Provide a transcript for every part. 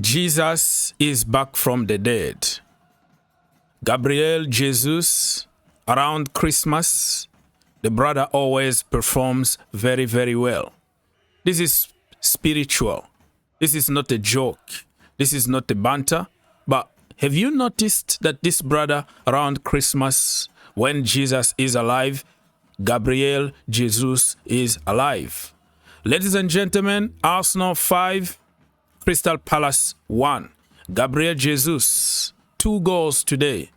Jesus is back from the dead. Gabriel Jesus, around Christmas, the brother always performs very, very well. This is spiritual. This is not a joke. This is not a banter. But have you noticed that this brother around Christmas, when Jesus is alive, Gabriel Jesus is alive? Ladies and gentlemen, Arsenal 5, Crystal Palace 1. Gabriel Jesus, 2 goals today.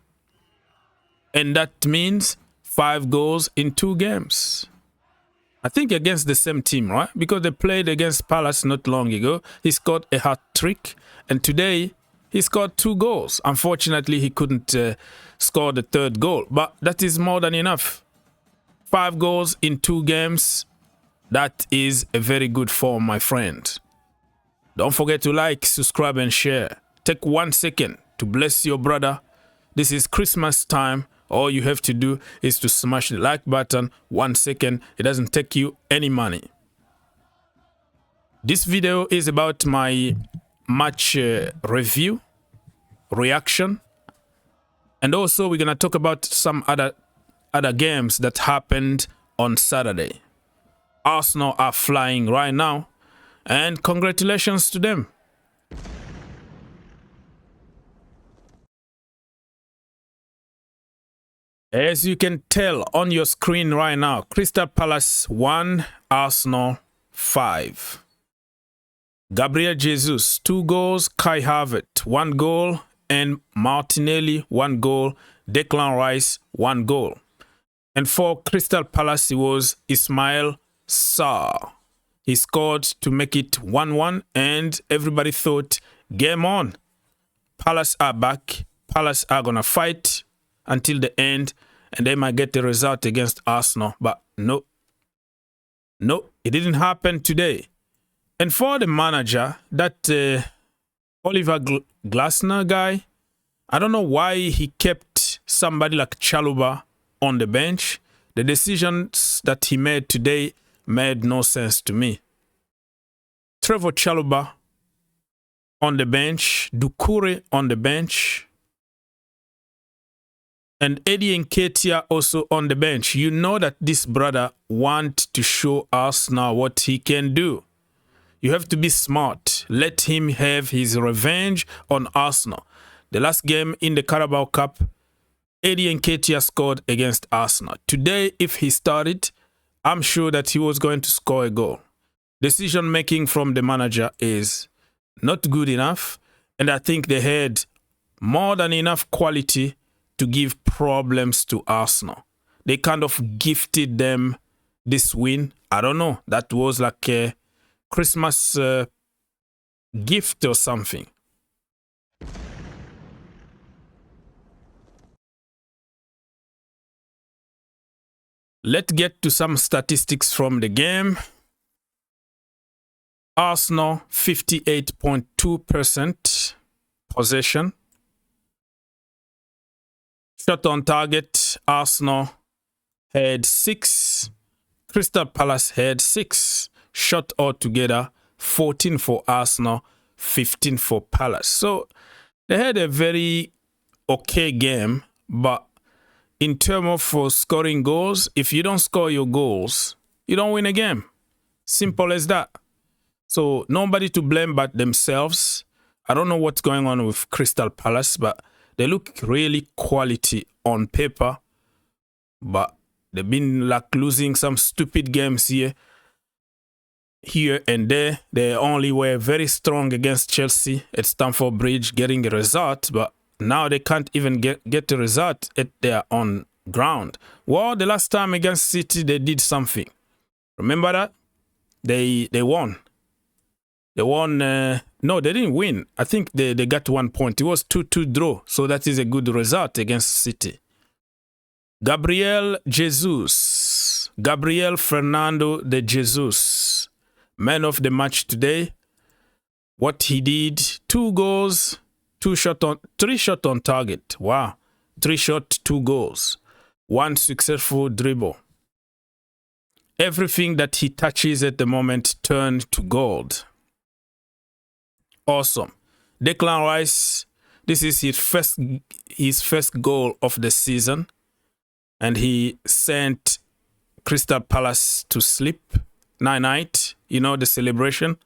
And that means 5 goals in 2 games. I think against the same team, right? Because they played against Palace not long ago. He scored a hat-trick. And today, he scored 2 goals. Unfortunately, he couldn't score the 3rd goal. But that is more than enough. 5 goals in 2 games. That is a very good form, my friend. Don't forget to like, subscribe, and share. Take 1 second to bless your brother. This is Christmas time. All you have to do is to smash the like button. 1 second. It doesn't take you any money. This video is about my match review, reaction. And also we're going to talk about some other games that happened on Saturday. Arsenal are flying right now. And congratulations to them. As you can tell on your screen right now, Crystal Palace 1, Arsenal 5. Gabriel Jesus, 2 goals. Kai Havertz, 1 goal. And Martinelli, 1 goal. Declan Rice, 1 goal. And for Crystal Palace, it was Ismail Sarr. He scored to make it 1-1, and everybody thought, game on. Palace are back. Palace are going to fight until the end, and they might get the result against Arsenal. But no, it didn't happen today. And for the manager, that Oliver Glasner guy, I don't know why he kept somebody like Chalobah on the bench. The decisions that he made today made no sense to me. Trevor Chalobah on the bench, Doucouré on the bench, and Eddie Nketiah also on the bench. You know that this brother wants to show Arsenal what he can do. You have to be smart. Let him have his revenge on Arsenal. The last game in the Carabao Cup, Eddie Nketiah scored against Arsenal. Today, if he started, I'm sure that he was going to score a goal. Decision making from the manager is not good enough, and I think they had more than enough quality to give problems to Arsenal. They kind of gifted them this win. I don't know. That was like a Christmas gift or something. Let's get to some statistics from the game. Arsenal, 58.2% possession. Shot on target, Arsenal had 6. Crystal Palace had 6. Shot altogether, 14 for Arsenal, 15 for Palace. So they had a very okay game, but in terms of scoring goals, if you don't score your goals, you don't win a game. Simple as that. So nobody to blame but themselves. I don't know what's going on with Crystal Palace, but they look really quality on paper. But they've been like losing some stupid games here and there. They only were very strong against Chelsea at Stamford Bridge, getting a result, but now they can't even get the result at their own ground. Well, the last time against City, they did something. Remember that? They won. They won. No, they didn't win. I think they got 1 point. It was 2-2 draw. So that is a good result against City. Gabriel Jesus. Gabriel Fernando de Jesus. Man of the match today. What he did. 2 goals. 3 shot on target. Wow. 3 shots, 2 goals. 1 successful dribble. Everything that he touches at the moment turned to gold. Awesome. Declan Rice, this is his first goal of the season, and he sent Crystal Palace to sleep. Night, you know, the celebration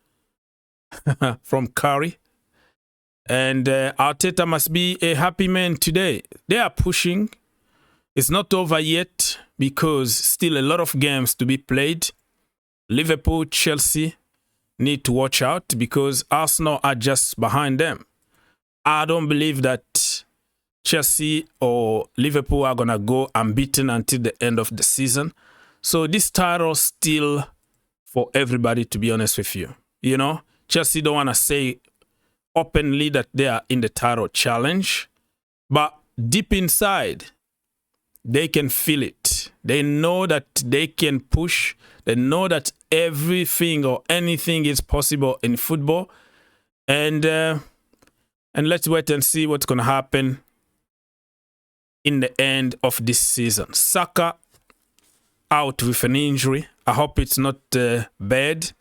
from Curry. And Arteta must be a happy man today. They are pushing. It's not over yet because still a lot of games to be played. Liverpool, Chelsea need to watch out because Arsenal are just behind them. I don't believe that Chelsea or Liverpool are going to go unbeaten until the end of the season. So this title still for everybody, to be honest with you. You know, Chelsea don't want to say openly that they are in the title challenge, but deep inside, they can feel it. They know that they can push. They know that everything or anything is possible in football. And let's wait and see what's going to happen in the end of this season. Saka out with an injury. I hope it's not bad.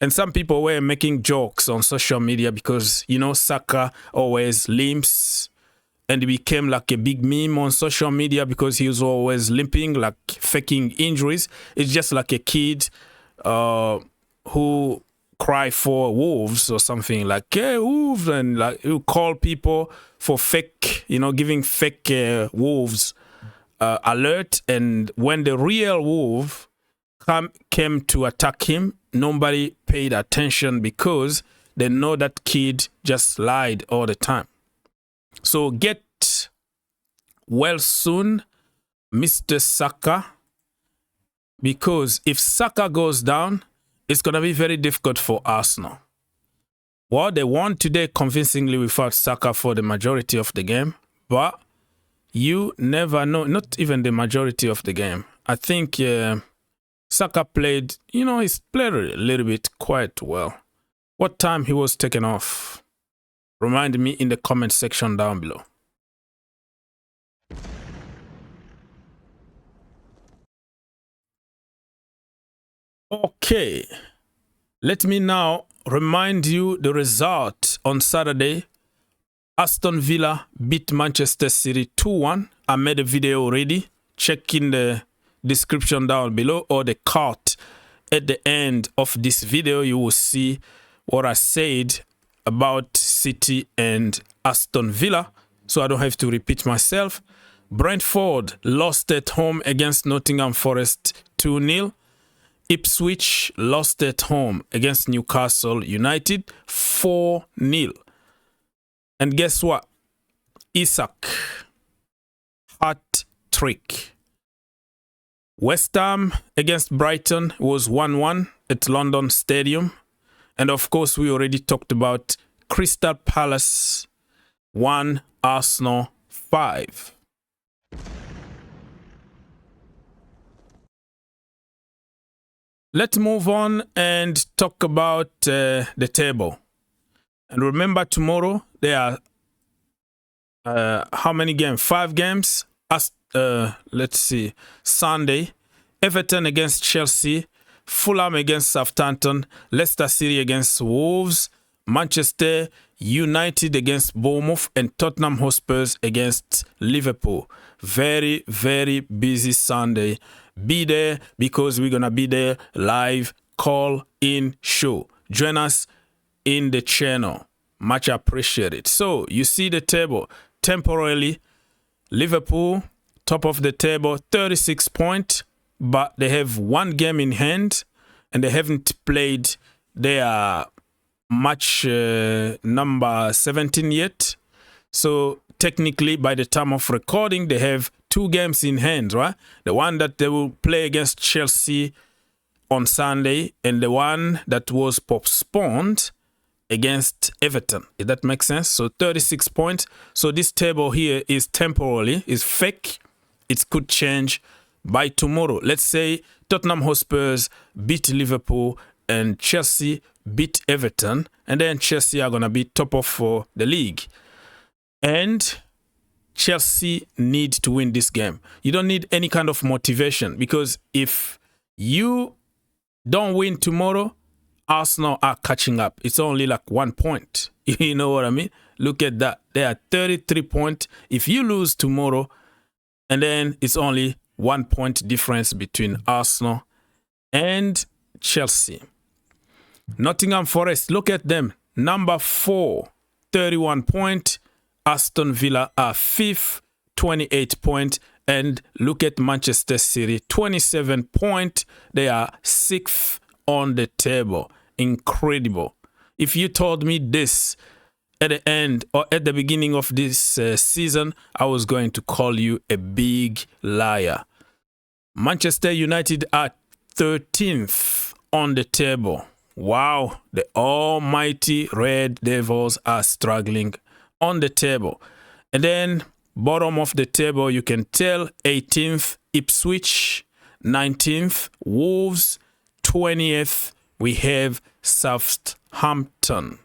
And some people were making jokes on social media because, you know, Saka always limps. And he became like a big meme on social media because he was always limping, like faking injuries. It's just like a kid who cry for wolves or something like, hey, wolves, and like you call people for fake, you know, giving fake wolves alert. And when the real wolf came to attack him, nobody paid attention because they know that kid just lied all the time. So get well soon, Mr. Saka, because if Saka goes down, it's going to be very difficult for Arsenal. Well, they won today convincingly without Saka for the majority of the game, but you never know, not even the majority of the game. I think Saka played, you know, he's played a little bit quite well. What time he was taken off? Remind me in the comment section down below. Okay, let me now remind you the result on Saturday. Aston Villa beat Manchester City 2-1. I made a video already. Check in the description down below or the card at the end of this video. You will see what I said about City and Aston Villa, so I don't have to repeat myself. Brentford lost at home against Nottingham Forest 2-0. Ipswich lost at home against Newcastle United 4-0. And guess what? Isak, hat trick. West Ham against Brighton was 1-1 at London Stadium. And of course, we already talked about Crystal Palace 1, Arsenal 5. Let's move on and talk about the table. And remember, tomorrow there are how many games? 5 games. Let's see. Sunday, Everton against Chelsea, Fulham against Southampton, Leicester City against Wolves, Manchester United against Bournemouth, and Tottenham Hotspurs against Liverpool. Very, very busy Sunday. Be there because we're going to be there live call-in show. Join us in the channel. Much appreciated. So, you see the table. Temporarily, Liverpool, top of the table, 36 points. But they have 1 game in hand. And they haven't played their match number 17 yet. So, technically, by the time of recording, they have 2 games in hand, right? The one that they will play against Chelsea on Sunday and the one that was postponed against Everton. If that makes sense. So 36 points. So this table here is temporarily, is fake. It could change by tomorrow. Let's say Tottenham Hotspurs beat Liverpool and Chelsea beat Everton. And then Chelsea are going to be top of the league. And Chelsea need to win this game. You don't need any kind of motivation because if you don't win tomorrow, Arsenal are catching up. It's only like 1 point. You know what I mean? Look at that. They are 33 points. If you lose tomorrow, and then it's only 1 point difference between Arsenal and Chelsea. Nottingham Forest, look at them. Number 4, 31 points. Aston Villa are 5th, 28 points. And look at Manchester City, 27 points. They are 6th on the table. Incredible. If you told me this at the end or at the beginning of this season, I was going to call you a big liar. Manchester United are 13th on the table. Wow, the almighty Red Devils are struggling on the table. And then bottom of the table, you can tell 18th Ipswich, 19th Wolves, 20th we have Southampton.